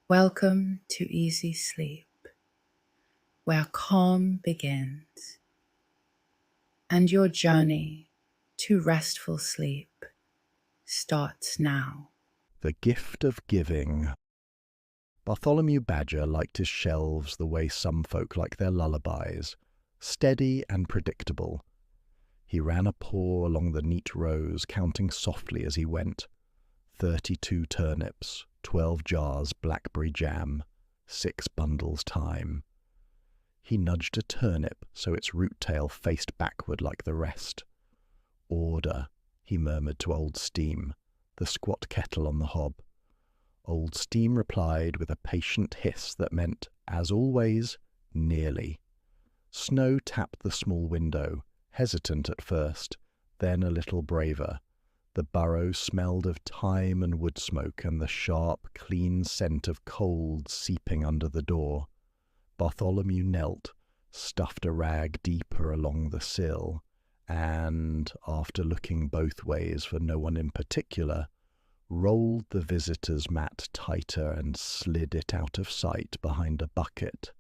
Welcome to easy sleep, where calm begins, and your journey to restful sleep starts now. The Gift of Giving. Bartholomew Badger liked his shelves the way some folk like their lullabies, steady and predictable. He ran a paw along the neat rows, counting softly as he went. 32 turnips, 12 jars blackberry jam, 6 bundles thyme. He nudged a turnip so its root tail faced backward like the rest. Order, he murmured to Old Steam, the squat kettle on the hob. Old Steam replied with a patient hiss that meant, as always, nearly. Snow tapped the small window, hesitant at first, then a little braver. The burrow smelled of thyme and wood smoke and the sharp, clean scent of cold seeping under the door. Bartholomew knelt, stuffed a rag deeper along the sill, and, after looking both ways for no one in particular, rolled the visitor's mat tighter and slid it out of sight behind a bucket.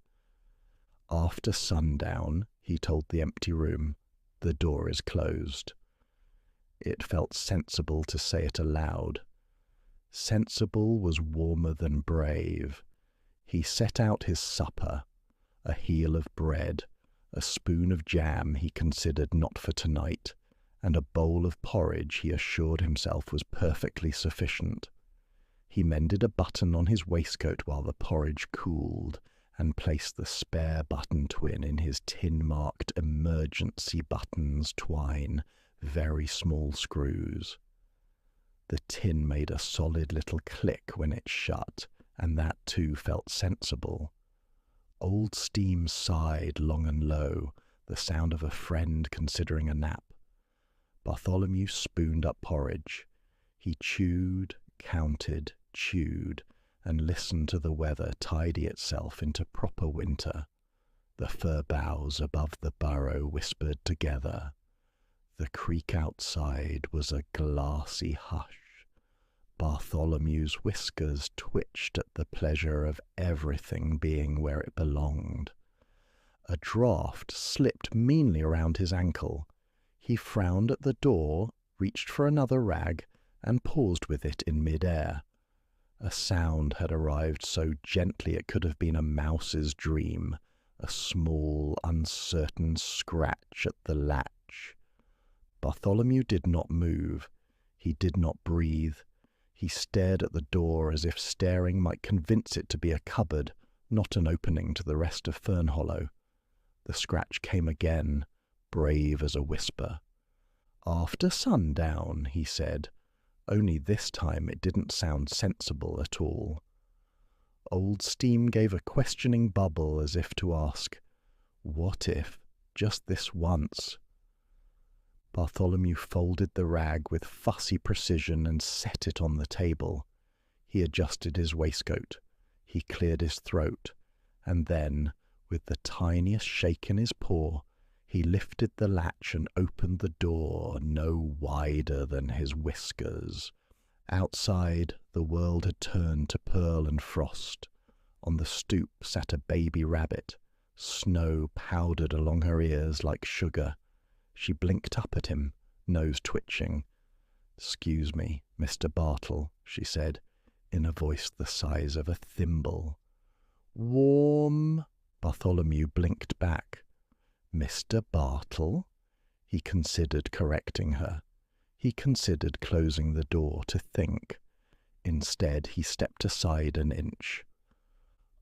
After sundown, he told the empty room, the door is closed. It felt sensible to say it aloud. Sensible was warmer than brave. He set out his supper, a heel of bread, a spoon of jam he considered not for tonight, and a bowl of porridge he assured himself was perfectly sufficient. He mended a button on his waistcoat while the porridge cooled, and placed the spare button twin in his tin-marked emergency buttons twine, very small screws. The tin made a solid little click when it shut, and that too felt sensible. Old Steam sighed long and low, the sound of a friend considering a nap. Bartholomew spooned up porridge. He chewed, counted, chewed, and listened to the weather tidy itself into proper winter. The fir boughs above the burrow whispered together. The creek outside was a glassy hush. Bartholomew's whiskers twitched at the pleasure of everything being where it belonged. A draught slipped meanly around his ankle. He frowned at the door, reached for another rag, and paused with it in mid-air. A sound had arrived so gently it could have been a mouse's dream, a small, uncertain scratch at the latch. Bartholomew did not move. He did not breathe. He stared at the door as if staring might convince it to be a cupboard, not an opening to the rest of Fernhollow. The scratch came again, brave as a whisper. "After sundown," he said, only this time it didn't sound sensible at all. Old Steam gave a questioning bubble as if to ask, "What if, just this once?" Bartholomew folded the rag with fussy precision and set it on the table. He adjusted his waistcoat. He cleared his throat, and then, with the tiniest shake in his paw, he lifted the latch and opened the door no wider than his whiskers. Outside, the world had turned to pearl and frost. On the stoop sat a baby rabbit, snow powdered along her ears like sugar. She blinked up at him, nose twitching. "Excuse me, Mr. Bartle," she said, in a voice the size of a thimble. "Warm?" Bartholomew blinked back. "Mr. Bartle?" He considered correcting her. He considered closing the door to think. Instead, he stepped aside an inch.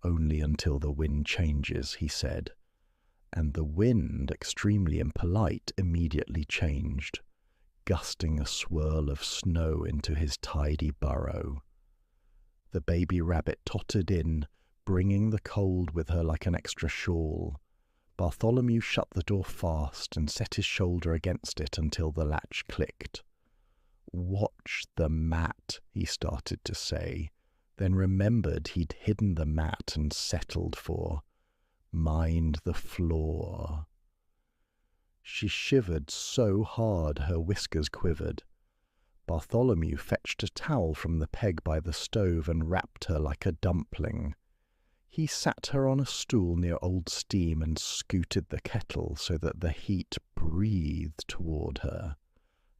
"Only until the wind changes," he said. And the wind, extremely impolite, immediately changed, gusting a swirl of snow into his tidy burrow. The baby rabbit tottered in, bringing the cold with her like an extra shawl. Bartholomew shut the door fast and set his shoulder against it until the latch clicked. "Watch the mat," he started to say, then remembered he'd hidden the mat and settled for, "Mind the floor." She shivered so hard her whiskers quivered. Bartholomew fetched a towel from the peg by the stove and wrapped her like a dumpling. He sat her on a stool near old steam and scooted the kettle so that the heat breathed toward her.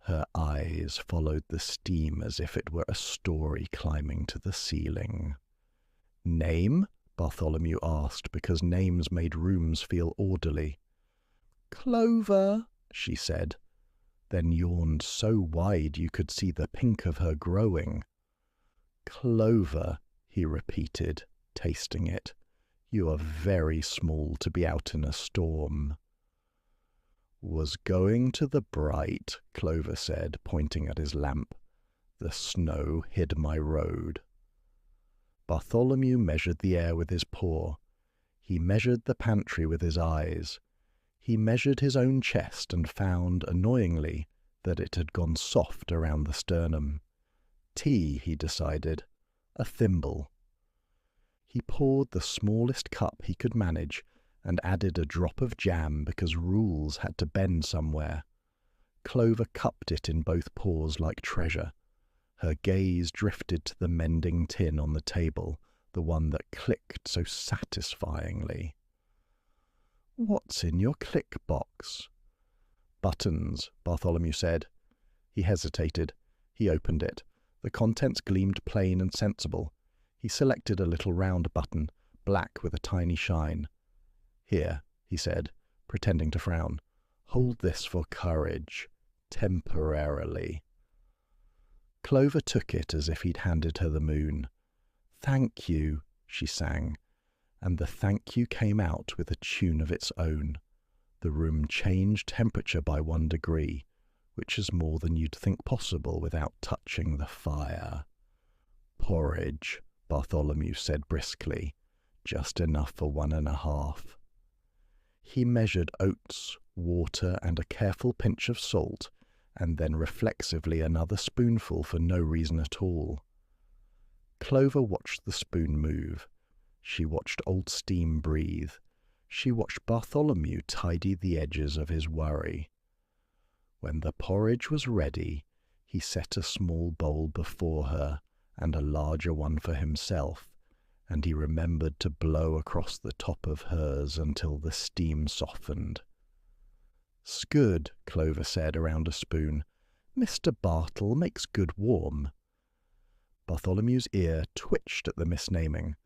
Her eyes followed the steam as if it were a story climbing to the ceiling. "Name?" Bartholomew asked, because names made rooms feel orderly. "Clover," she said, then yawned so wide you could see the pink of her growing. "Clover," he repeated, tasting it. "You are very small to be out in a storm." "Was going to the Bright," Clover said, pointing at his lamp. "The snow hid my road." Bartholomew measured the air with his paw. He measured the pantry with his eyes. He measured his own chest and found, annoyingly, that it had gone soft around the sternum. Tea, he decided. A thimble. He poured the smallest cup he could manage and added a drop of jam because rules had to bend somewhere. Clover cupped it in both paws like treasure. Her gaze drifted to the mending tin on the table, the one that clicked so satisfyingly. "What's in your click box?" "Buttons," Bartholomew said. He hesitated. He opened it. The contents gleamed plain and sensible. He selected a little round button, black with a tiny shine. "Here," he said, pretending to frown. "Hold this for courage. Temporarily." Clover took it as if he'd handed her the moon. "Thank you," she sang, and the thank you came out with a tune of its own. The room changed temperature by 1 degree, which is more than you'd think possible without touching the fire. "Porridge," Bartholomew said briskly, "just enough for 1.5." He measured oats, water, and a careful pinch of salt, and then reflexively another spoonful for no reason at all. Clover watched the spoon move. She watched old steam breathe. She watched Bartholomew tidy the edges of his worry. When the porridge was ready, he set a small bowl before her and a larger one for himself, and he remembered to blow across the top of hers until the steam softened. "'S good," Clover said around a spoon. "Mr. Bartle makes good warm." Bartholomew's ear twitched at the misnaming.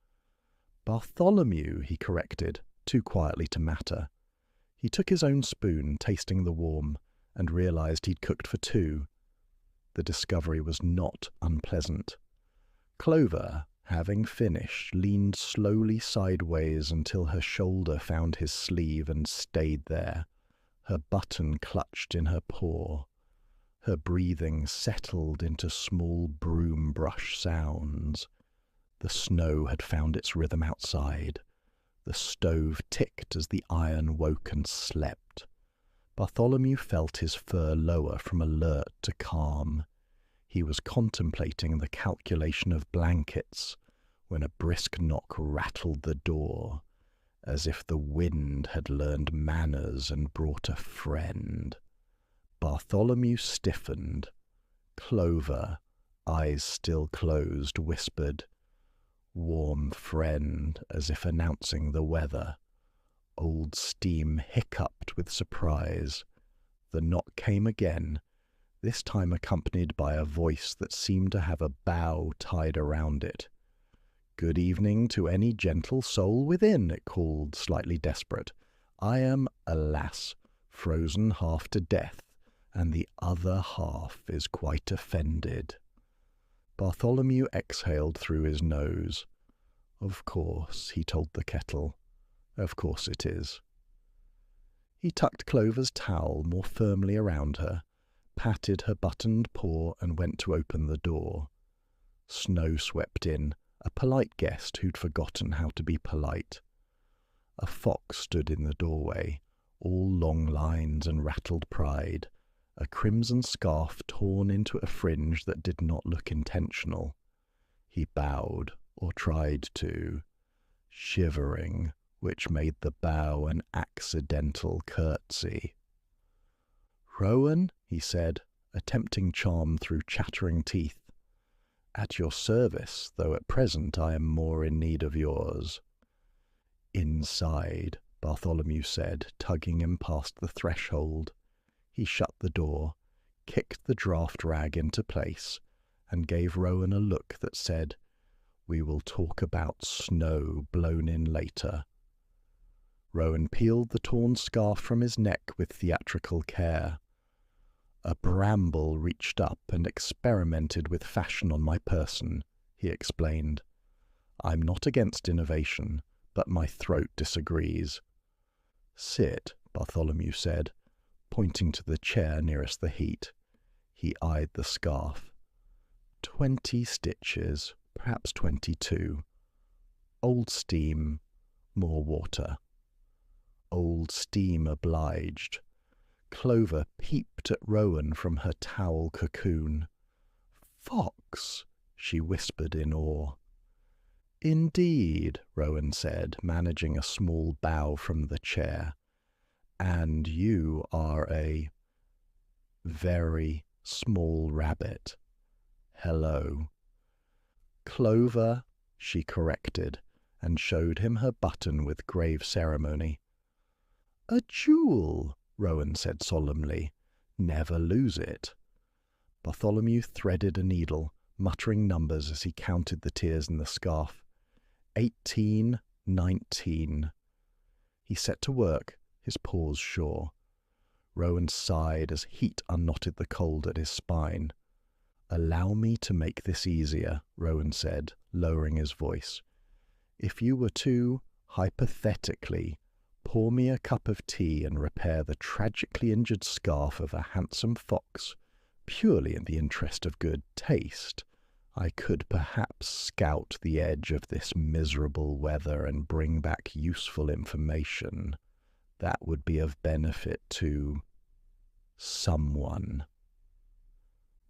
"Bartholomew," he corrected, too quietly to matter. He took his own spoon, tasting the warm, and realized he'd cooked for 2. The discovery was not unpleasant. Clover, having finished, leaned slowly sideways until her shoulder found his sleeve and stayed there, her button clutched in her paw. Her breathing settled into small broom brush sounds. The snow had found its rhythm outside. The stove ticked as the iron woke and slept. Bartholomew felt his fur lower from alert to calm. He was contemplating the calculation of blankets when a brisk knock rattled the door, as if the wind had learned manners and brought a friend. Bartholomew stiffened. Clover, eyes still closed, whispered, "Warm friend," as if announcing the weather. Old steam hiccuped with surprise. The knock came again, this time accompanied by a voice that seemed to have a bow tied around it. "Good evening to any gentle soul within," it called, slightly desperate. "I am, alas, frozen half to death, and the other half is quite offended." Bartholomew exhaled through his nose. "Of course," he told the kettle. "Of course it is." He tucked Clover's towel more firmly around her, patted her buttoned paw, and went to open the door. Snow swept in, a polite guest who'd forgotten how to be polite. A fox stood in the doorway, all long lines and rattled pride, a crimson scarf torn into a fringe that did not look intentional. He bowed, or tried to, shivering, which made the bow an accidental curtsy. "Rowan," he said, a tempting charm through chattering teeth. At your service, though at present I am more in need of yours. Inside, Bartholomew said, tugging him past the threshold. He shut the door, kicked the draught rag into place, and gave Rowan a look that said, "We will talk about snow blown in later." Rowan peeled the torn scarf from his neck with theatrical care. "A bramble reached up and experimented with fashion on my person," he explained. "I'm not against innovation, but my throat disagrees." "Sit," Bartholomew said, pointing to the chair nearest the heat. He eyed the scarf. 20 stitches, perhaps 22. Old steam, more water. Old steam obliged. Clover peeped at Rowan from her towel cocoon. "Fox," she whispered in awe. "Indeed," Rowan said, managing a small bow from the chair. "And you are a very small rabbit. Hello." "Clover," she corrected, and showed him her button with grave ceremony. "A jewel," Rowan said solemnly. "Never lose it." Bartholomew threaded a needle, muttering numbers as he counted the tears in the scarf. 18, 19. He set to work, his paws sure. Rowan sighed as heat unknotted the cold at his spine. "Allow me to make this easier," Rowan said, lowering his voice. "If you were to, hypothetically, pour me a cup of tea and repair the tragically injured scarf of a handsome fox, purely in the interest of good taste, I could perhaps scout the edge of this miserable weather and bring back useful information. That would be of benefit to someone."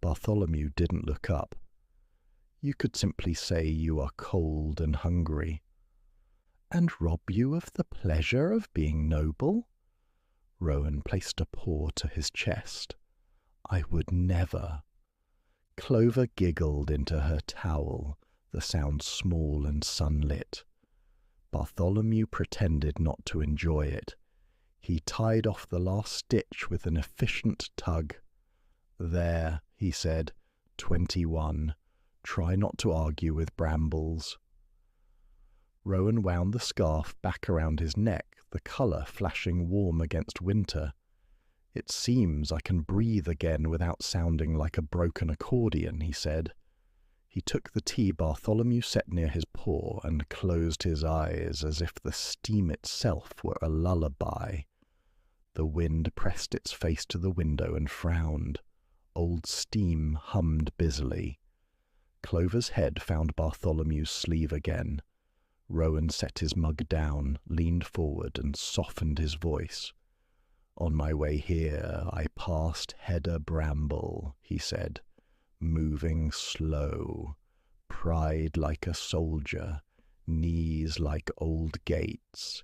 Bartholomew didn't look up. "You could simply say you are cold and hungry." "And rob you of the pleasure of being noble?" Rowan placed a paw to his chest. "I would never." Clover giggled into her towel, the sound small and sunlit. Bartholomew pretended not to enjoy it. He tied off the last stitch with an efficient tug. "There," he said, 21. "Try not to argue with brambles." Rowan wound the scarf back around his neck, the colour flashing warm against winter. "It seems I can breathe again without sounding like a broken accordion," he said. He took the tea Bartholomew set near his paw and closed his eyes as if the steam itself were a lullaby. The wind pressed its face to the window and frowned. Old steam hummed busily. Clover's head found Bartholomew's sleeve again. Rowan set his mug down, leaned forward, and softened his voice. "On my way here, I passed Hedda Bramble," he said, "moving slow, pride like a soldier, knees like old gates,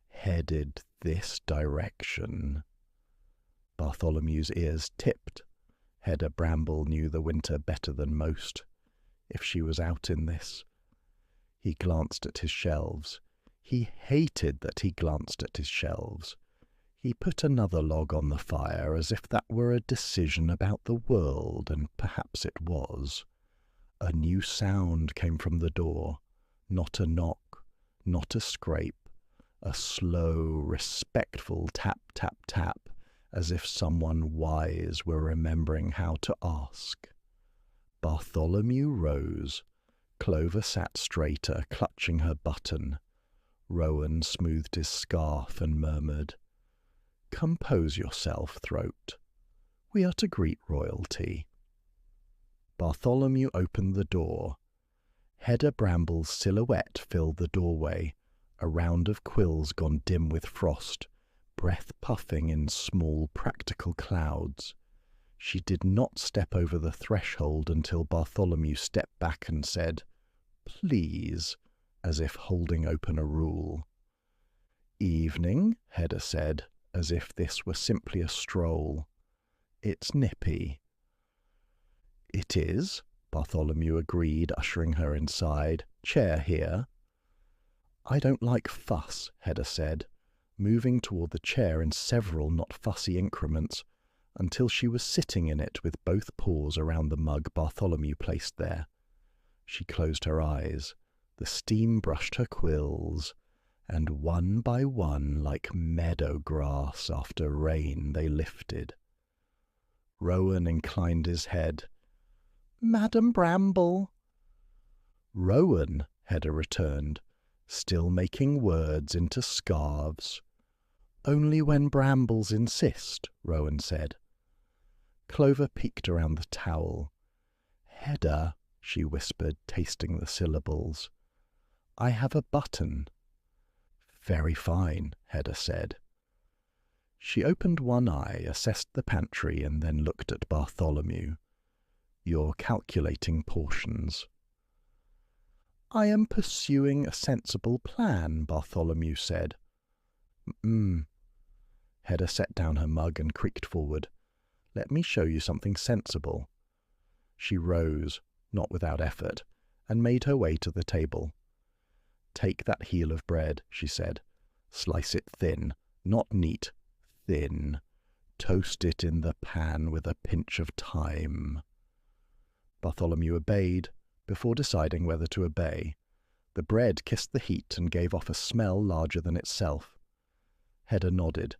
headed this direction." Bartholomew's ears tipped. Hedda Bramble knew the winter better than most. If she was out in this. He glanced at his shelves. He hated that he glanced at his shelves. He put another log on the fire as if that were a decision about the world, and perhaps it was. A new sound came from the door. Not a knock, not a scrape. A slow, respectful tap, tap, tap, as if someone wise were remembering how to ask. Bartholomew rose. Clover sat straighter, clutching her button. Rowan smoothed his scarf and murmured, "Compose yourself, Throat. We are to greet royalty." Bartholomew opened the door. Hedda Bramble's silhouette filled the doorway, a round of quills gone dim with frost, breath puffing in small practical clouds. She did not step over the threshold until Bartholomew stepped back and said, "Please," as if holding open a rule. "Evening," Hedda said, as if this were simply a stroll. "It's nippy. "It is," Bartholomew agreed, ushering her inside. "Chair here." "I don't like fuss," Hedda said, moving toward the chair in several not fussy increments, until she was sitting in it with both paws around the mug Bartholomew placed there. She closed her eyes. The steam brushed her quills, and one by one, like meadow grass after rain, they lifted. Rowan inclined his head. "Madam Bramble." "Rowan," Hedda returned, still making words into scarves. "Only when brambles insist," Rowan said. Clover peeked around the towel. "Hedda," she whispered, tasting the syllables, "I have a button." "Very fine," Hedda said. She opened one eye, assessed the pantry, and then looked at Bartholomew. "You're calculating portions." "I am pursuing a sensible plan," Bartholomew said. Hedda set down her mug and creaked forward. "Let me show you something sensible." She rose, not without effort, and made her way to the table. "Take that heel of bread," she said. "Slice it thin, not neat, thin. Toast it in the pan with a pinch of thyme." Bartholomew obeyed, before deciding whether to obey. The bread kissed the heat and gave off a smell larger than itself. Hedda nodded.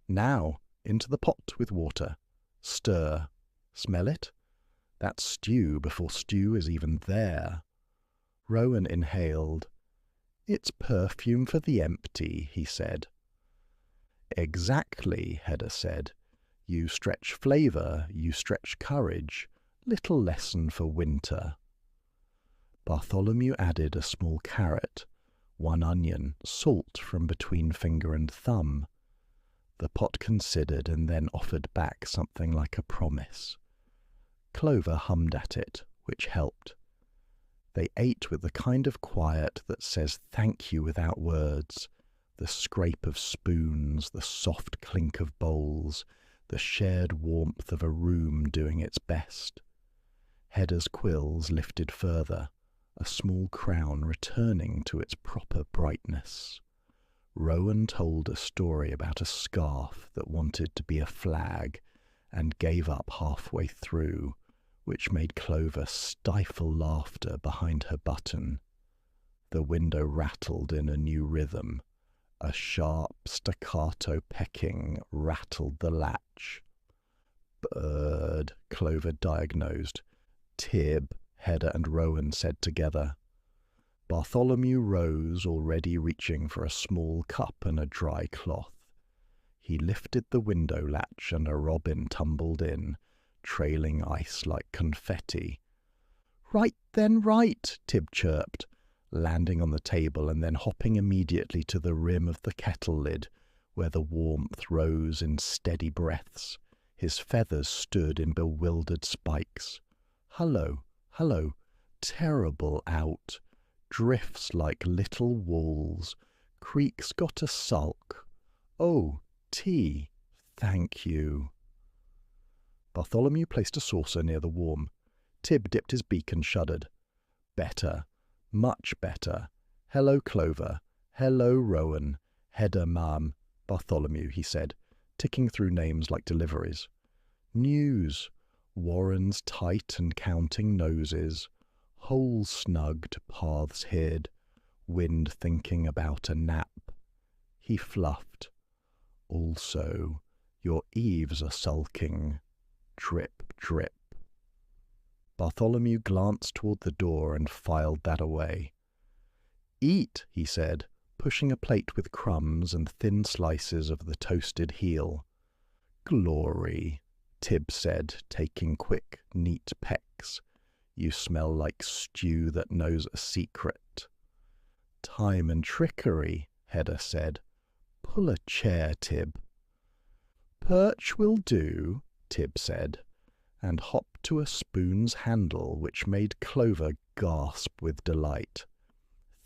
"Now, into the pot with water. Stir. Smell it? That's stew before stew is even there." Rowan inhaled. "It's perfume for the empty," he said. "Exactly," Hedda said. "You stretch flavour, you stretch courage. Little lesson for winter." Bartholomew added a small carrot, one onion, salt from between finger and thumb. The pot considered and then offered back something like a promise. Clover hummed at it, which helped. They ate with the kind of quiet that says thank you without words, the scrape of spoons, the soft clink of bowls, the shared warmth of a room doing its best. Hedda's quills lifted further, a small crown returning to its proper brightness. Rowan told a story about a scarf that wanted to be a flag and gave up halfway through, which made Clover stifle laughter behind her button. The window rattled in a new rhythm. A sharp staccato pecking rattled the latch. "Bird," Clover diagnosed. "Tib," Hedda and Rowan said together. Bartholomew rose, already reaching for a small cup and a dry cloth. He lifted the window latch and a robin tumbled in, trailing ice like confetti. "Right then, right," Tib chirped, landing on the table and then hopping immediately to the rim of the kettle lid, where the warmth rose in steady breaths. His feathers stood in bewildered spikes. "Hullo, hullo, terrible out. Drifts like little walls. Creek's got a sulk. Oh, tea, thank you." Bartholomew placed a saucer near the warm. Tib dipped his beak and shuddered. "Better, much better. Hello, Clover. Hello, Rowan. Hedda, ma'am. Bartholomew," he said, ticking through names like deliveries. "News. Warrens tight and counting noses. Holes snugged, paths hid. Wind thinking about a nap." He fluffed. "Also, your eaves are sulking. Drip, drip." Bartholomew glanced toward the door and filed that away. "Eat," he said, pushing a plate with crumbs and thin slices of the toasted heel. "Glory," Tib said, taking quick, neat pecks. "You smell like stew that knows a secret." "Time and trickery," Hedda said. "Pull a chair, Tib." "Perch will do," Tib said, and hopped to a spoon's handle which made Clover gasp with delight.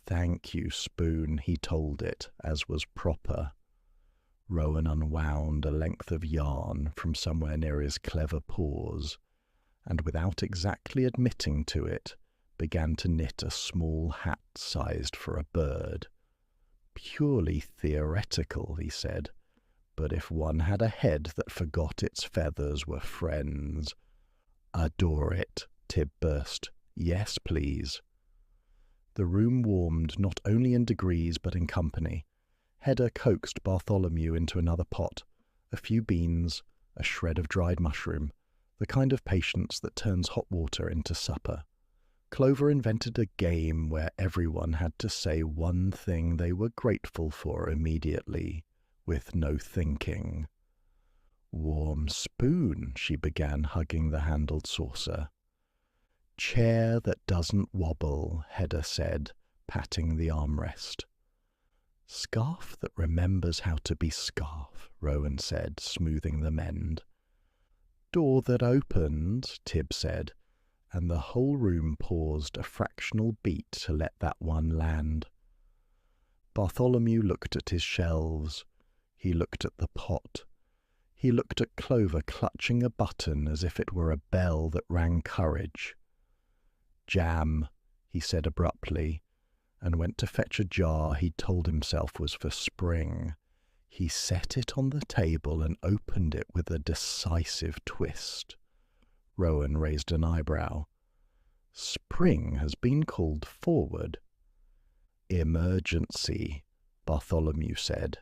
"Thank you, spoon," he told it, as was proper. Rowan unwound a length of yarn from somewhere near his clever paws, and without exactly admitting to it, began to knit a small hat sized for a bird. Purely theoretical, he said, but if one had a head that forgot its feathers were friends. Adore it, Tib burst. Yes, please. The room warmed not only in degrees but in company. Hedda coaxed Bartholomew into another pot, a few beans, a shred of dried mushroom, the kind of patience that turns hot water into supper. Clover invented a game where everyone had to say one thing they were grateful for immediately, with no thinking. Warm spoon, she began, hugging the handled saucer. Chair that doesn't wobble, Hedda said, patting the armrest. Scarf that remembers how to be scarf, Rowan said, smoothing the mend. Door that opened, Tib said, and the whole room paused a fractional beat to let that one land. Bartholomew looked at his shelves. He looked at the pot. He looked at Clover clutching a button as if it were a bell that rang courage. Jam, he said abruptly, and went to fetch a jar he told himself was for spring. He set it on the table and opened it with a decisive twist. Rowan raised an eyebrow. Spring has been called forward. Emergency, Bartholomew said.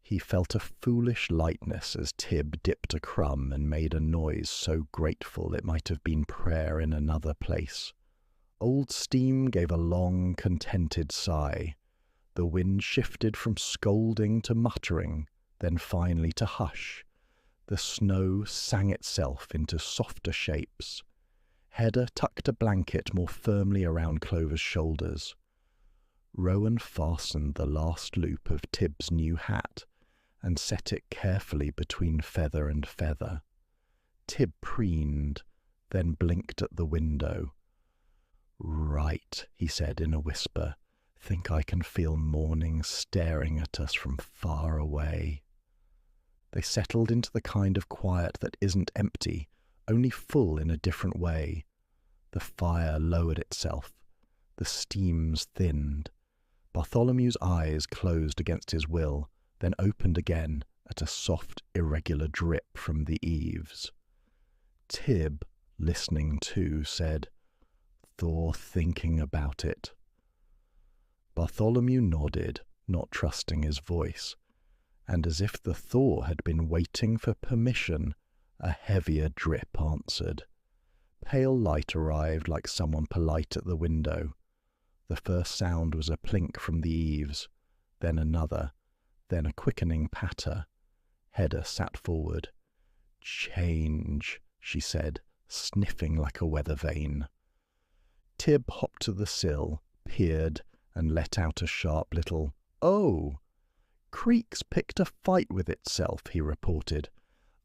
He felt a foolish lightness as Tib dipped a crumb and made a noise so grateful it might have been prayer in another place. Old Steam gave a long, contented sigh. The wind shifted from scolding to muttering, then finally to hush. The snow sang itself into softer shapes. Hedda tucked a blanket more firmly around Clover's shoulders. Rowan fastened the last loop of Tib's new hat and set it carefully between feather and feather. Tib preened, then blinked at the window. Right, he said in a whisper. Think I can feel morning staring at us from far away. They settled into the kind of quiet that isn't empty, only full in a different way. The fire lowered itself. The steams thinned. Bartholomew's eyes closed against his will, then opened again at a soft, irregular drip from the eaves. Tib, listening too, said, Thor thinking about it. Bartholomew nodded, not trusting his voice, and as if the Thor had been waiting for permission, a heavier drip answered. Pale light arrived like someone polite at the window. The first sound was a plink from the eaves, then another, then a quickening patter. Hedda sat forward. Change, she said, sniffing like a weather vane. Tib hopped to the sill, peered, and let out a sharp little, "Oh!" Creek's picked a fight with itself, he reported.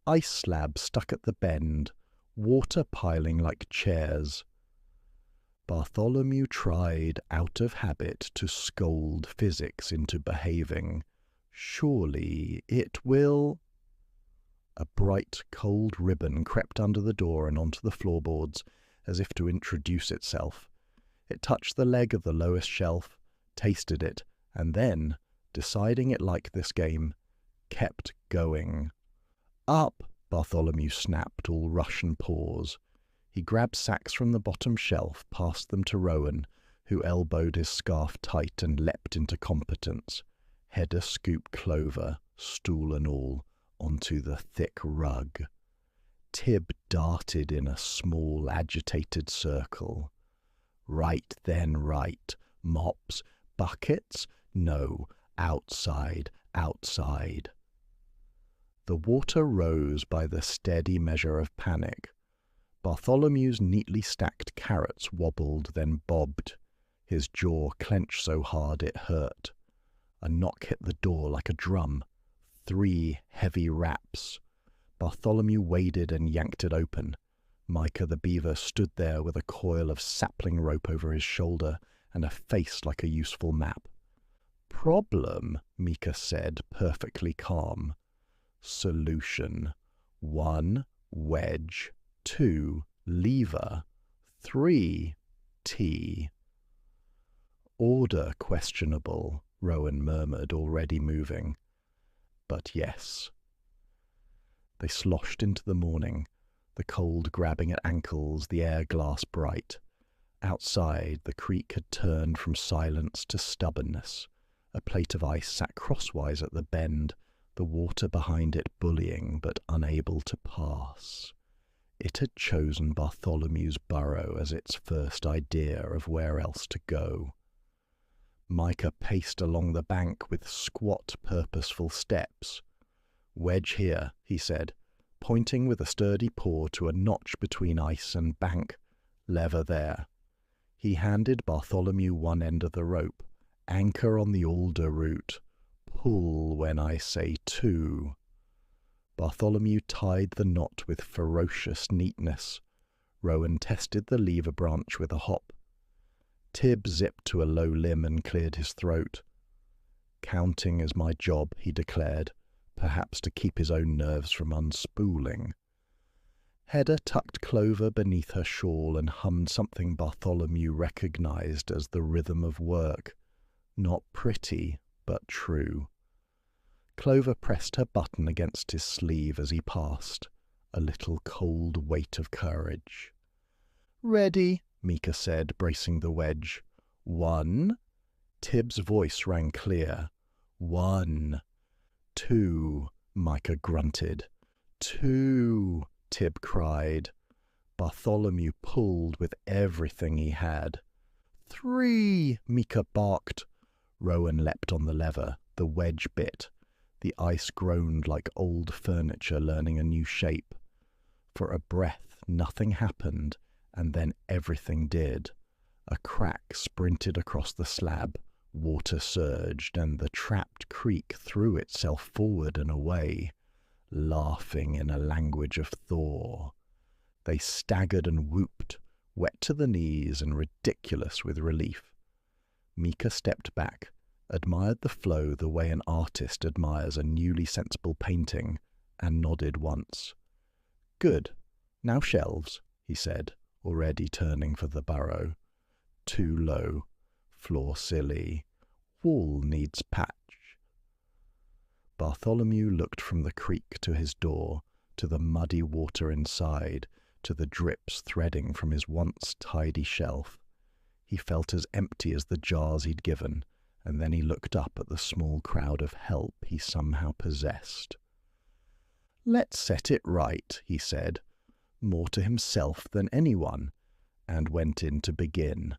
Ice slabs stuck at the bend, water piling like chairs. Bartholomew tried, out of habit, to scold physics into behaving. Surely it will... A bright, cold ribbon crept under the door and onto the floorboards, as if to introduce itself. It touched the leg of the lowest shelf, tasted it, and then, deciding it liked this game, kept going. Up, Bartholomew snapped, all rush and pause. He grabbed sacks from the bottom shelf, passed them to Rowan, who elbowed his scarf tight and leapt into competence. Hedda scooped Clover, stool and all, onto the thick rug. Tib darted in a small, agitated circle. Right then, right. Mops, buckets? No, outside, outside. The water rose by the steady measure of panic. Bartholomew's neatly stacked carrots wobbled, then bobbed. His jaw clenched so hard it hurt. A knock hit the door like a drum. 3 heavy raps. Bartholomew waded and yanked it open. Mica the beaver stood there with a coil of sapling rope over his shoulder and a face like a useful map. Problem, Mica said, perfectly calm. Solution. 1, wedge. 2, Lever, 3, T. Order questionable, Rowan murmured, already moving. But yes. They sloshed into the morning, the cold grabbing at ankles, the air glass bright. Outside, the creek had turned from silence to stubbornness. A plate of ice sat crosswise at the bend, the water behind it bullying but unable to pass. It had chosen Bartholomew's burrow as its first idea of where else to go. Mica paced along the bank with squat, purposeful steps. "Wedge here," he said, pointing with a sturdy paw to a notch between ice and bank. "Lever there." He handed Bartholomew one end of the rope. "Anchor on the alder root. Pull when I say to." Bartholomew tied the knot with ferocious neatness. Rowan tested the lever branch with a hop. Tib zipped to a low limb and cleared his throat. "Counting is my job," he declared, perhaps to keep his own nerves from unspooling. Hedda tucked Clover beneath her shawl and hummed something Bartholomew recognized as the rhythm of work. Not pretty, but true. Clover pressed her button against his sleeve as he passed, a little cold weight of courage. "Ready," Mica said, bracing the wedge. "1." Tib's voice rang clear. "1." "2," Mica grunted. "2," Tib cried. Bartholomew pulled with everything he had. "3," Mica barked. Rowan leapt on the lever. The wedge bit. The ice groaned like old furniture learning a new shape. For a breath, nothing happened, and then everything did. A crack sprinted across the slab, water surged, and the trapped creek threw itself forward and away, laughing in a language of thaw. They staggered and whooped, wet to the knees and ridiculous with relief. Mica stepped back, admired the flow the way an artist admires a newly sensible painting, and nodded once. "Good. Now shelves," he said, already turning for the burrow. "Too low. Floor silly. Wall needs patch." Bartholomew looked from the creek to his door, to the muddy water inside, to the drips threading from his once tidy shelf. He felt as empty as the jars he'd given, and then he looked up at the small crowd of help he somehow possessed. "Let's set it right," he said, more to himself than anyone, and went in to begin.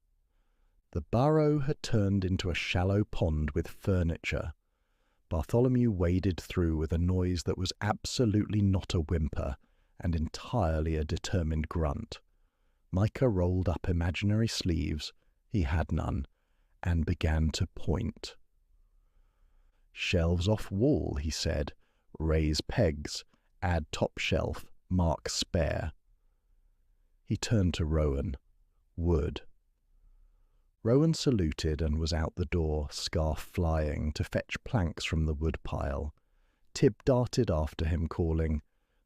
The burrow had turned into a shallow pond with furniture. Bartholomew waded through with a noise that was absolutely not a whimper and entirely a determined grunt. Mica rolled up imaginary sleeves, he had none, and began to point. "Shelves off wall," he said. "Raise pegs. Add top shelf. Mark spare." He turned to Rowan. "Wood." Rowan saluted and was out the door, scarf flying, to fetch planks from the wood pile. Tib darted after him, calling,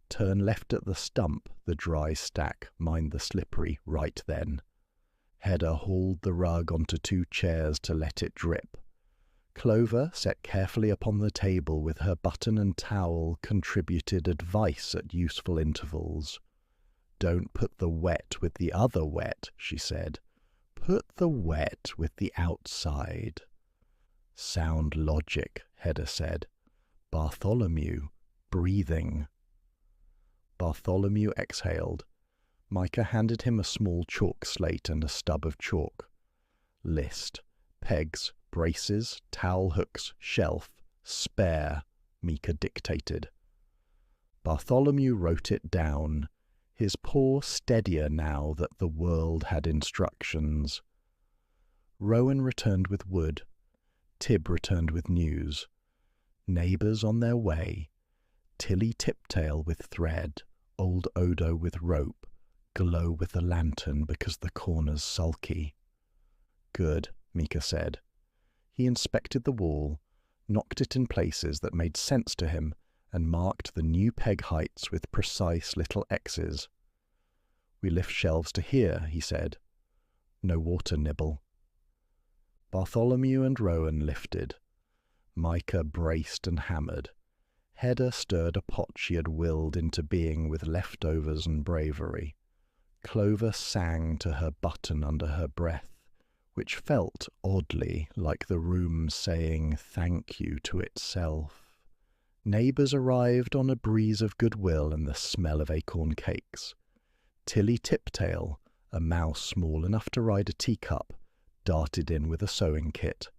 "Turn left at the stump, the dry stack, mind the slippery, right then." Hedda hauled the rug onto 2 chairs to let it drip. Clover, set carefully upon the table with her button and towel, contributed advice at useful intervals. "Don't put the wet with the other wet," she said. "Put the wet with the outside." "Sound logic," Hedda said. "Bartholomew, breathing." Bartholomew exhaled. Mica handed him a small chalk slate and a stub of chalk. "List. Pegs, braces, towel hooks, shelf, spare," Mica dictated. Bartholomew wrote it down, his paw steadier now that the world had instructions. Rowan returned with wood. Tib returned with news. Neighbours on their way. Tilly Tiptail with thread, old Odo with rope, Glow with a lantern because the corner's sulky. "Good," Mica said. He inspected the wall, knocked it in places that made sense to him, and marked the new peg heights with precise little X's. We lift shelves to here, he said. No water, Nibble. Bartholomew and Rowan lifted. Mica braced and hammered. Hedda stirred a pot she had willed into being with leftovers and bravery. Clover sang to her button under her breath, which felt, oddly, like the room saying thank you to itself. Neighbours arrived on a breeze of goodwill and the smell of acorn cakes. Tilly Tiptail, a mouse small enough to ride a teacup, darted in with a sewing kit.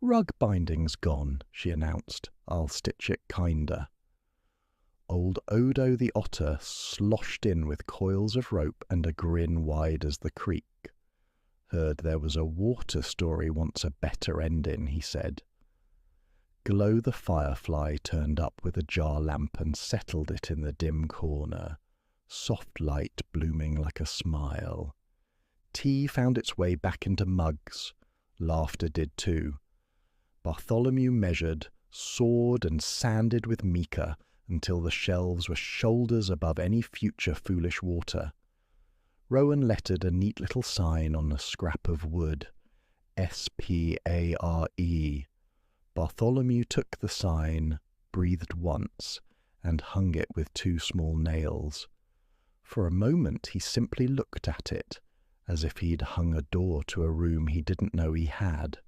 "Rug binding's gone," she announced. "I'll stitch it kinder." Old Odo the otter sloshed in with coils of rope and a grin wide as the creek. "Heard there was a water story wants a better ending," he said. Glow the firefly turned up with a jar lamp and settled it in the dim corner, soft light blooming like a smile. Tea found its way back into mugs. Laughter did too. Bartholomew measured, sawed and sanded with Mica until the shelves were shoulders above any future foolish water. Rowan lettered a neat little sign on a scrap of wood. S-P-A-R-E. Bartholomew took the sign, breathed once, and hung it with 2 small nails. For a moment he simply looked at it, as if he'd hung a door to a room he didn't know he had.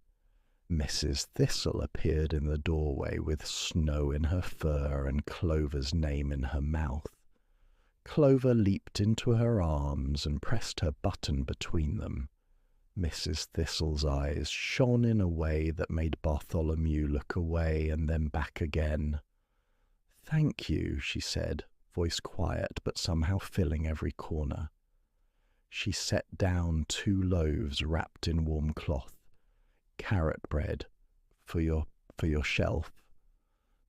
Mrs. Thistle appeared in the doorway with snow in her fur and Clover's name in her mouth. Clover leaped into her arms and pressed her button between them. Mrs. Thistle's eyes shone in a way that made Bartholomew look away and then back again. "Thank you," she said, voice quiet but somehow filling every corner. She set down 2 loaves wrapped in warm cloth. "Carrot bread for your shelf."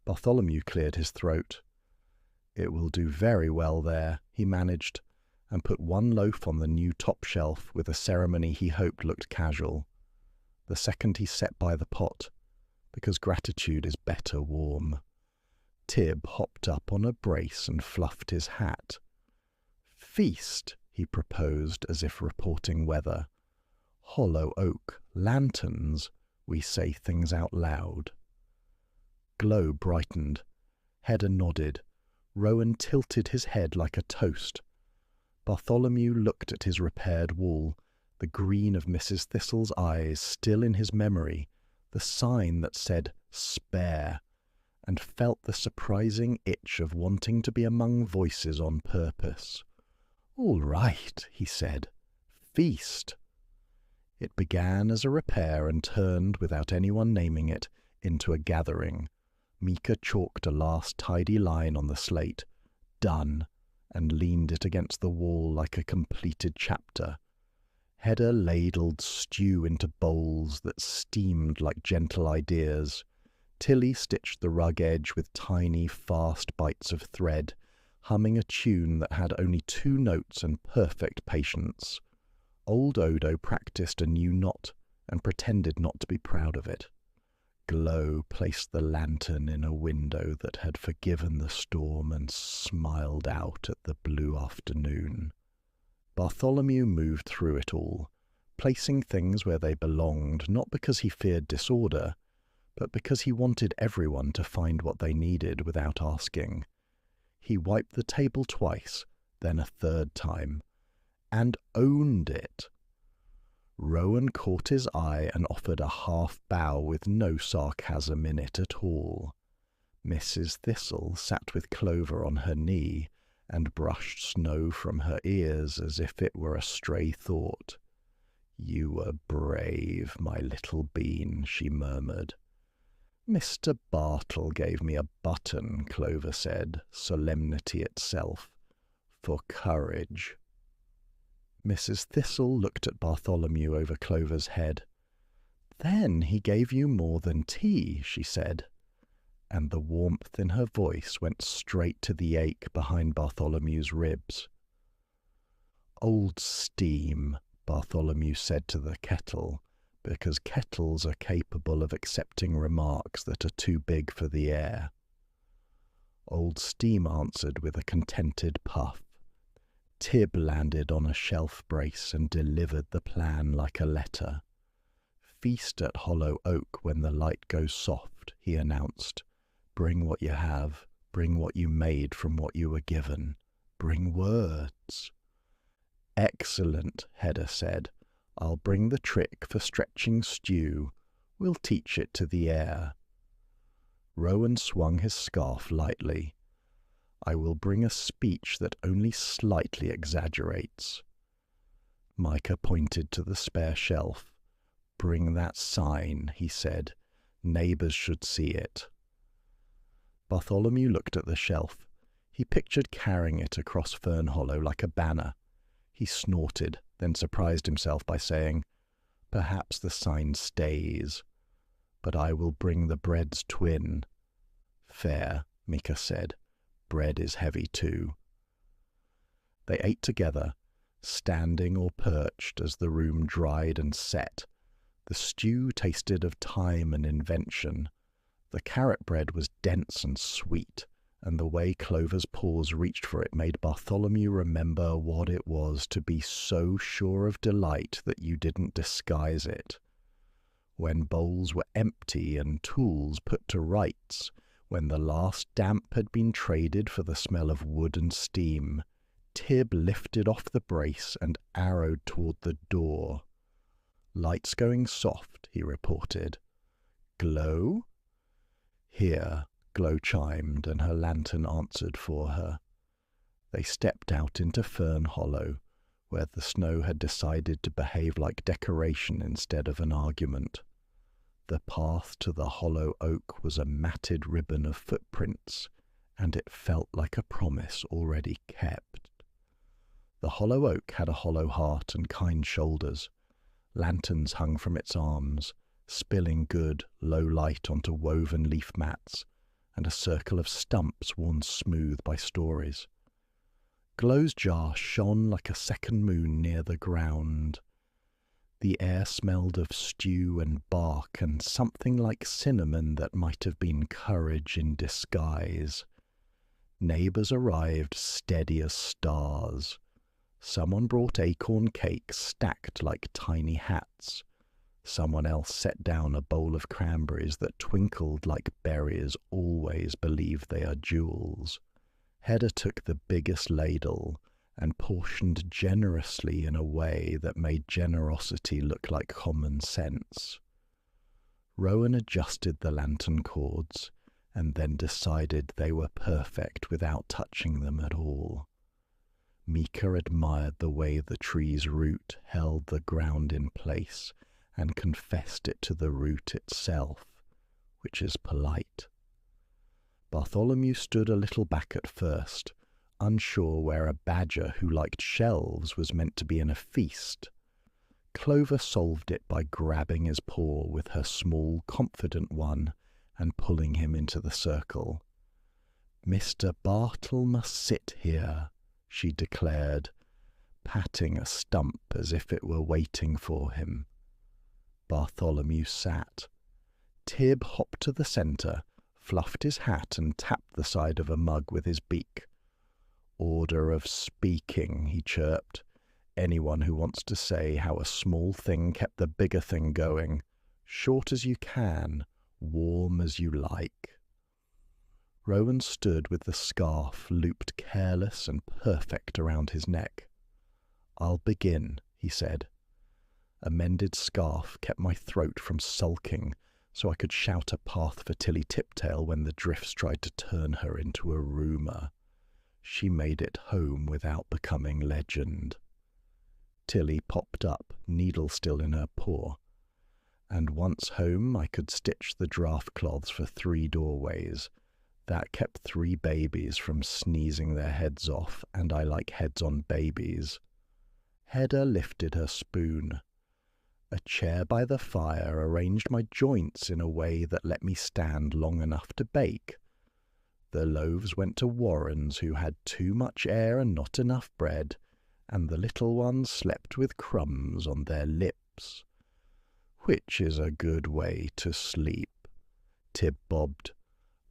Bartholomew cleared his throat. "It will do very well there," he managed, and put 1 loaf on the new top shelf with a ceremony he hoped looked casual. The second he set by the pot, because gratitude is better warm. Tib hopped up on a brace and fluffed his hat. "Feast," he proposed as if reporting weather. "Hollow oak, lanterns, we say things out loud." Glow brightened. Hedda nodded. Rowan tilted his head like a toast. Bartholomew looked at his repaired wall, the green of Mrs. Thistle's eyes still in his memory, the sign that said "spare," and felt the surprising itch of wanting to be among voices on purpose. "All right," he said. "Feast." It began as a repair and turned, without anyone naming it, into a gathering. Mica chalked a last tidy line on the slate, "Done," and leaned it against the wall like a completed chapter. Hedda ladled stew into bowls that steamed like gentle ideas. Tilly stitched the rug edge with tiny, fast bites of thread, humming a tune that had only 2 notes and perfect patience. Old Odo practiced a new knot and pretended not to be proud of it. Glow placed the lantern in a window that had forgiven the storm and smiled out at the blue afternoon. Bartholomew moved through it all, placing things where they belonged, not because he feared disorder, but because he wanted everyone to find what they needed without asking. He wiped the table twice, then a 3rd time, and owned it. Rowan caught his eye and offered a half bow with no sarcasm in it at all. Mrs. Thistle sat with Clover on her knee and brushed snow from her ears as if it were a stray thought. "You were brave, my little bean," she murmured. "Mr. Bartle gave me a button," Clover said, solemnity itself, "for courage." Mrs. Thistle looked at Bartholomew over Clover's head. "Then he gave you more than tea," she said, and the warmth in her voice went straight to the ache behind Bartholomew's ribs. "Old steam," Bartholomew said to the kettle, because kettles are capable of accepting remarks that are too big for the air. Old Steam answered with a contented puff. Tib landed on a shelf brace and delivered the plan like a letter. "Feast at Hollow Oak when the light goes soft," he announced. "Bring what you have. Bring what you made from what you were given. Bring words." "Excellent," Hedda said. "I'll bring the trick for stretching stew. We'll teach it to the air." Rowan swung his scarf lightly. "I will bring a speech that only slightly exaggerates." Mica pointed to the spare shelf. "Bring that sign," he said. "Neighbours should see it." Bartholomew looked at the shelf. He pictured carrying it across Fernhollow like a banner. He snorted, then surprised himself by saying, "Perhaps the sign stays. But I will bring the bread's twin." "Fair," Mica said. "Bread is heavy too." They ate together, standing or perched as the room dried and set. The stew tasted of time and invention. The carrot bread was dense and sweet, and the way Clover's paws reached for it made Bartholomew remember what it was to be so sure of delight that you didn't disguise it. When bowls were empty and tools put to rights, when the last damp had been traded for the smell of wood and steam, Tib lifted off the brace and arrowed toward the door. "Light's going soft," he reported. "Glow?" "Here," Glow chimed, and her lantern answered for her. They stepped out into Fernhollow, where the snow had decided to behave like decoration instead of an argument. The path to the hollow oak was a matted ribbon of footprints, and it felt like a promise already kept. The hollow oak had a hollow heart and kind shoulders. Lanterns hung from its arms, spilling good, low light onto woven leaf mats, and a circle of stumps worn smooth by stories. Glow's jar shone like a second moon near the ground. The air smelled of stew and bark and something like cinnamon that might have been courage in disguise. Neighbours arrived steady as stars. Someone brought acorn cakes stacked like tiny hats. Someone else set down a bowl of cranberries that twinkled like berries always believe they are jewels. Hedda took the biggest ladle and portioned generously in a way that made generosity look like common sense. Rowan adjusted the lantern cords and then decided they were perfect without touching them at all. Mica admired the way the tree's root held the ground in place and confessed it to the root itself, which is polite. Bartholomew stood a little back at first, unsure where a badger who liked shelves was meant to be in a feast. Clover solved it by grabbing his paw with her small, confident one and pulling him into the circle. "Mr. Bartle must sit here," she declared, patting a stump as if it were waiting for him. Bartholomew sat. Tib hopped to the centre, fluffed his hat and tapped the side of a mug with his beak. "Order of speaking," he chirped. "Anyone who wants to say how a small thing kept the bigger thing going. Short as you can, warm as you like." Rowan stood with the scarf looped careless and perfect around his neck. "I'll begin," he said. A mended scarf kept my throat from sulking, so I could shout a path for Tilly Tiptail when the drifts tried to turn her into a rumour. She made it home without becoming legend. Tilly popped up, needle still in her paw. And once home I could stitch the draught cloths for 3 doorways. That kept 3 babies from sneezing their heads off, and I like heads on babies. Hedda lifted her spoon. A chair by the fire arranged my joints in a way that let me stand long enough to bake. The loaves went to Warrens, who had too much air and not enough bread, and the little ones slept with crumbs on their lips. "Which is a good way to sleep," Tib bobbed.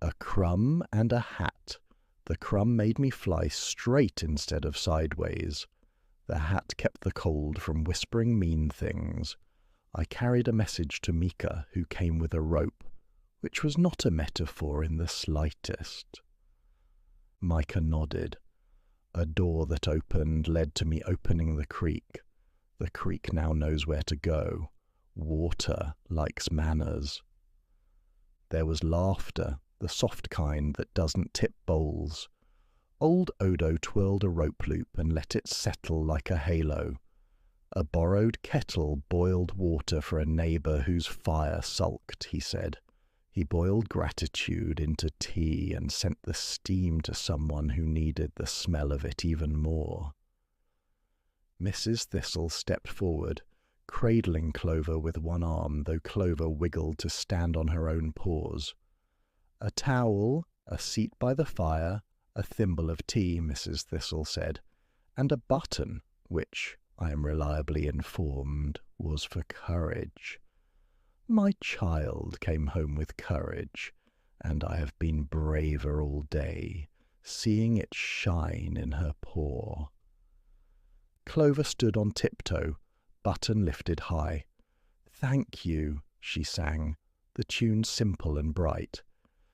"A crumb and a hat. The crumb made me fly straight instead of sideways. The hat kept the cold from whispering mean things. I carried a message to Mica, who came with a rope, which was not a metaphor in the slightest. Mica nodded. A door that opened led to me opening the creek. The creek now knows where to go. Water likes manners. There was laughter, the soft kind that doesn't tip bowls. Old Odo twirled a rope loop and let it settle like a halo. A borrowed kettle boiled water for a neighbour whose fire sulked, he said. He boiled gratitude into tea and sent the steam to someone who needed the smell of it even more. Mrs. Thistle stepped forward, cradling Clover with one arm, though Clover wiggled to stand on her own paws. A towel, a seat by the fire, a thimble of tea, Mrs. Thistle said, and a button, which, I am reliably informed, was for courage. My child came home with courage, and I have been braver all day, seeing it shine in her paw. Clover stood on tiptoe, button lifted high. "Thank you," she sang, the tune simple and bright.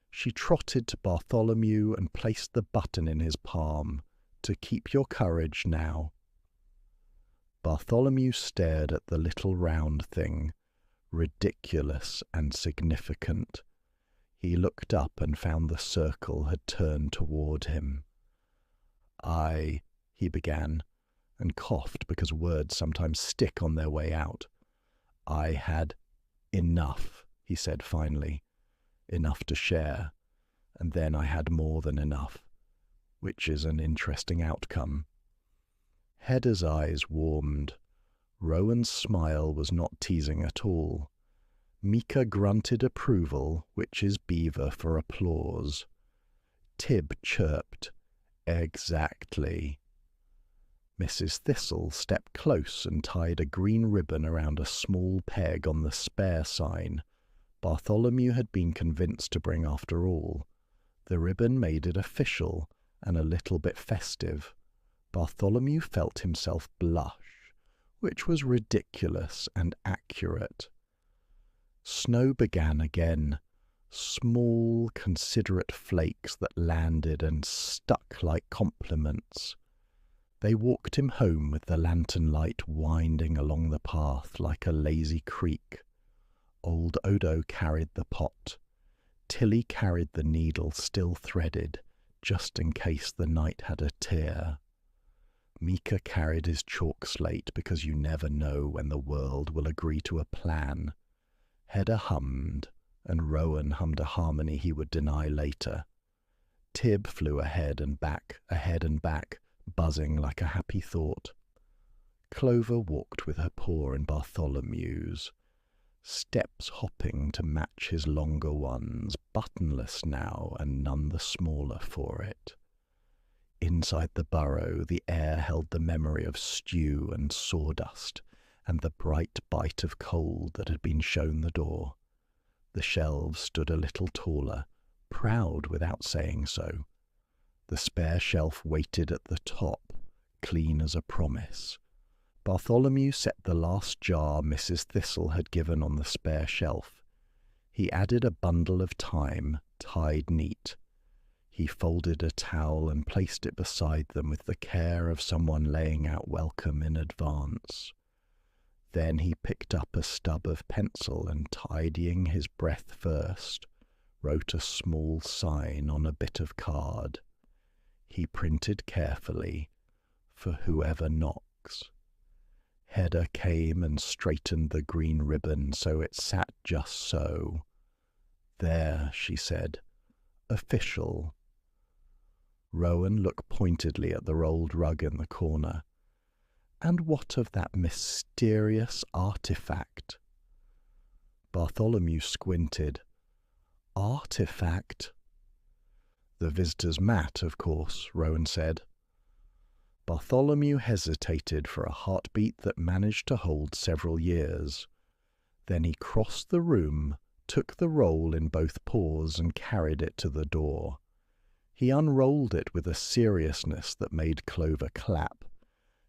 She trotted to Bartholomew and placed the button in his palm. "To keep your courage now." Bartholomew stared at the little round thing, ridiculous and significant. He looked up and found the circle had turned toward him. He began, and coughed because words sometimes stick on their way out. "I had enough," he said finally. "Enough to share, and then I had more than enough, which is an interesting outcome." Hedda's eyes warmed. Rowan's smile was not teasing at all. Mica grunted approval, which is beaver for applause. Tib chirped, "Exactly." Mrs. Thistle stepped close and tied a green ribbon around a small peg on the spare sign. Bartholomew had been convinced to bring after all. The ribbon made it official and a little bit festive. Bartholomew felt himself blush, which was ridiculous and accurate. Snow began again, small, considerate flakes that landed and stuck like compliments. They walked him home with the lantern light winding along the path like a lazy creek. Old Odo carried the pot. Tilly carried the needle still threaded, just in case the night had a tear. Mica carried his chalk slate because you never know when the world will agree to a plan. Hedda hummed, and Rowan hummed a harmony he would deny later. Tib flew ahead and back, buzzing like a happy thought. Clover walked with her paw in Bartholomew's, steps hopping to match his longer ones, buttonless now and none the smaller for it. Inside the burrow, the air held the memory of stew and sawdust and the bright bite of cold that had been shown the door. The shelves stood a little taller, proud without saying so. The spare shelf waited at the top, clean as a promise. Bartholomew set the last jar Mrs. Thistle had given on the spare shelf. He added a bundle of thyme, tied neat. He folded a towel and placed it beside them with the care of someone laying out welcome in advance. Then he picked up a stub of pencil and, tidying his breath first, wrote a small sign on a bit of card. He printed carefully, "For whoever knocks." Hedda came and straightened the green ribbon so it sat just so. "There," she said, "official." Rowan looked pointedly at the rolled rug in the corner. "And what of that mysterious artifact?" Bartholomew squinted. "Artifact?" "The visitor's mat, of course," Rowan said. Bartholomew hesitated for a heartbeat that managed to hold several years. Then he crossed the room, took the roll in both paws and carried it to the door. He unrolled it with a seriousness that made Clover clap,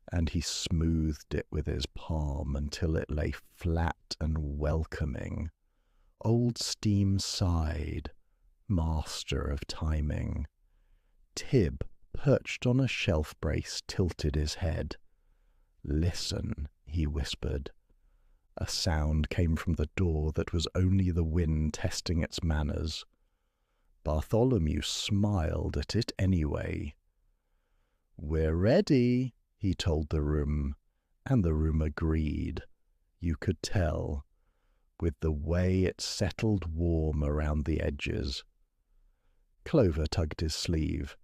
and he smoothed it with his palm until it lay flat and welcoming. Old Steam sighed, master of timing. Tib, perched on a shelf brace, tilted his head. "Listen," he whispered. A sound came from the door that was only the wind testing its manners. Bartholomew smiled at it anyway. "We're ready," he told the room, and the room agreed. You could tell, with the way it settled warm around the edges. Clover tugged his sleeve.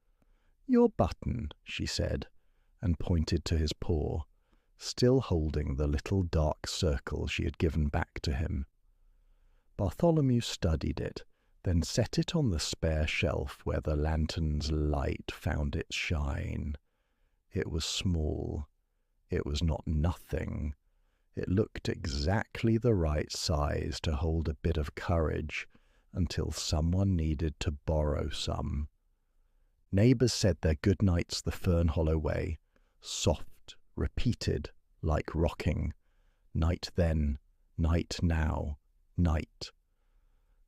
"Your button," she said, and pointed to his paw, still holding the little dark circle she had given back to him. Bartholomew studied it, then set it on the spare shelf where the lantern's light found its shine. It was small. It was not nothing. It looked exactly the right size to hold a bit of courage until someone needed to borrow some. Neighbours said their good nights the Fernhollow way, soft, repeated, like rocking. Night then, night now, night.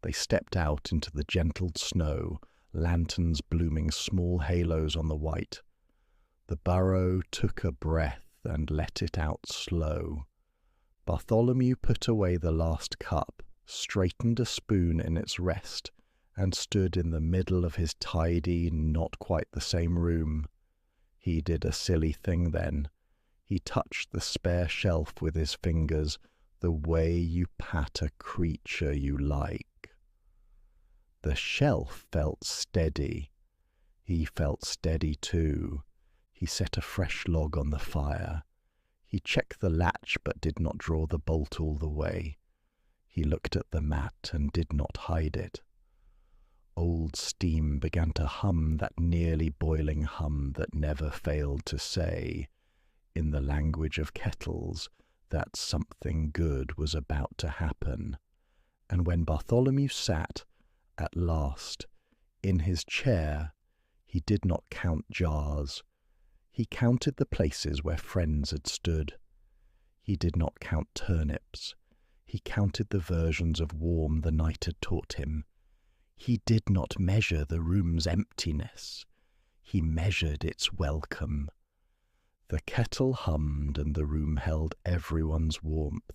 They stepped out into the gentle snow, lanterns blooming small halos on the white. The burrow took a breath and let it out slow. Bartholomew put away the last cup, straightened a spoon in its rest, and stood in the middle of his tidy, not quite the same room. He did a silly thing then. He touched the spare shelf with his fingers, the way you pat a creature you like. The shelf felt steady. He felt steady too. He set a fresh log on the fire. He checked the latch but did not draw the bolt all the way. He looked at the mat and did not hide it. Old Steam began to hum that nearly boiling hum that never failed to say, in the language of kettles, that something good was about to happen. And when Bartholomew sat, at last, in his chair, he did not count jars. He counted the places where friends had stood. He did not count turnips. He counted the versions of warm the night had taught him. He did not measure the room's emptiness. He measured its welcome. The kettle hummed and the room held everyone's warmth.